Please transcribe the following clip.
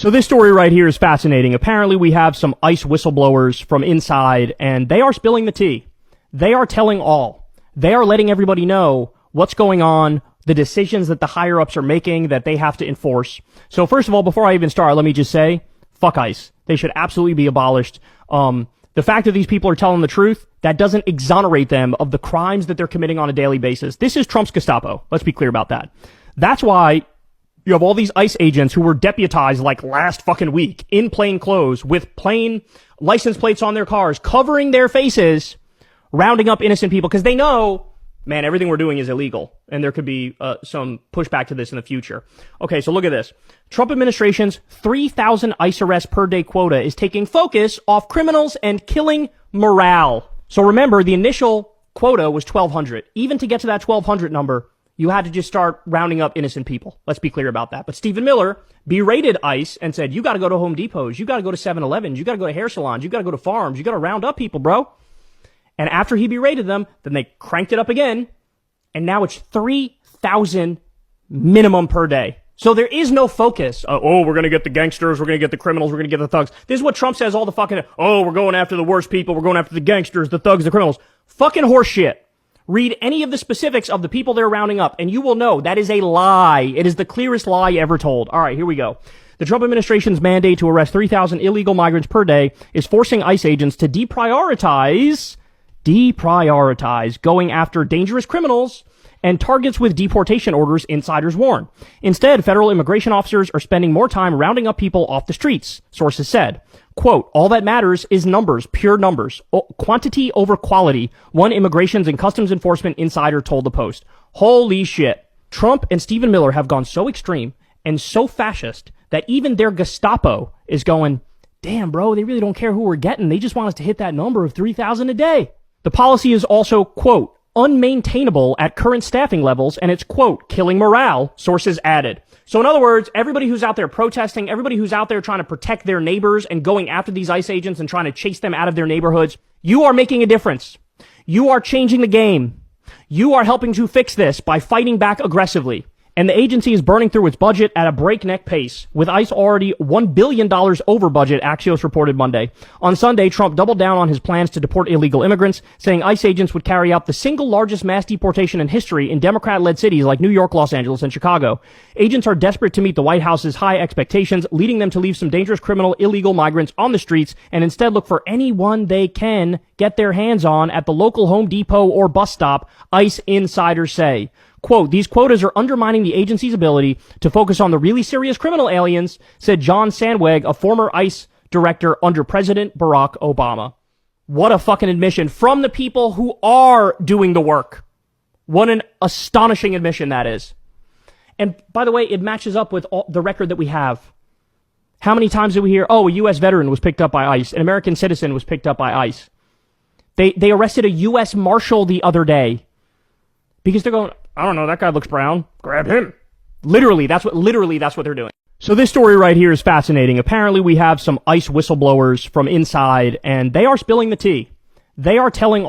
So this story right here is fascinating. Apparently we have some ICE whistleblowers from inside, and they are spilling the tea. They are telling all. They are letting everybody know what's going on, the decisions that the higher-ups are making that they have to enforce. So first of all, before I even start, let me just say, fuck ICE. They should absolutely be abolished. The fact that these people are telling the truth, that doesn't exonerate them of the crimes that they're committing on a daily basis. This is Trump's Gestapo. Let's be clear about that. That's why you have all these ICE agents who were deputized like last fucking week in plain clothes with plain license plates on their cars, covering their faces, rounding up innocent people because they know, man, everything we're doing is illegal, and there could be some pushback to this in the future. Okay, so look at this. Trump administration's 3,000 ICE arrests per day quota is taking focus off criminals and killing morale. So remember, the initial quota was 1,200. Even to get to that 1,200 number, you had to just start rounding up innocent people. Let's be clear about that. But Stephen Miller berated ICE and said, you got to go to Home Depots, you got to go to 7-Elevens, you got to go to hair salons, you got to go to farms, you got to round up people, bro. And after he berated them, then they cranked it up again, and now it's 3,000 minimum per day. So there is no focus. We're going to get the gangsters, we're going to get the criminals, we're going to get the thugs. This is what Trump says all the fucking, we're going after the worst people, we're going after the gangsters, the thugs, the criminals. Fucking horseshit. Read any of the specifics of the people they're rounding up, and you will know that is a lie. It is the clearest lie ever told. All right, here we go. The Trump administration's mandate to arrest 3,000 illegal migrants per day is forcing ICE agents to deprioritize going after dangerous criminals and targets with deportation orders, insiders warn. Instead, federal immigration officers are spending more time rounding up people off the streets, sources said. Quote, all that matters is numbers, pure numbers. Quantity over quality, one Immigrations and Customs Enforcement insider told the Post. Holy shit. Trump and Stephen Miller have gone so extreme and so fascist that even their Gestapo is going, damn, bro, they really don't care who we're getting. They just want us to hit that number of 3,000 a day. The policy is also, quote, unmaintainable at current staffing levels, and it's, quote, killing morale, sources added. So in other words, everybody who's out there protesting, everybody who's out there trying to protect their neighbors and going after these ICE agents and trying to chase them out of their neighborhoods, you are making a difference. You are changing the game. You are helping to fix this by fighting back aggressively. And the agency is burning through its budget at a breakneck pace, with ICE already $1 billion over budget, Axios reported Monday. On Sunday, Trump doubled down on his plans to deport illegal immigrants, saying ICE agents would carry out the single largest mass deportation in history in Democrat-led cities like New York, Los Angeles, and Chicago. Agents are desperate to meet the White House's high expectations, leading them to leave some dangerous criminal illegal migrants on the streets and instead look for anyone they can get their hands on at the local Home Depot or bus stop, ICE insiders say. Quote, these quotas are undermining the agency's ability to focus on the really serious criminal aliens, said John Sandweg, a former ICE director under President Barack Obama. What a fucking admission from the people who are doing the work. What an astonishing admission that is. And by the way, it matches up with the record that we have. How many times did we hear, a U.S. veteran was picked up by ICE, an American citizen was picked up by ICE. They arrested a U.S. Marshal the other day because they're going, I don't know, that guy looks brown. Grab him. Literally, that's what they're doing. So this story right here is fascinating. Apparently we have some ICE whistleblowers from inside, and they are spilling the tea. They are telling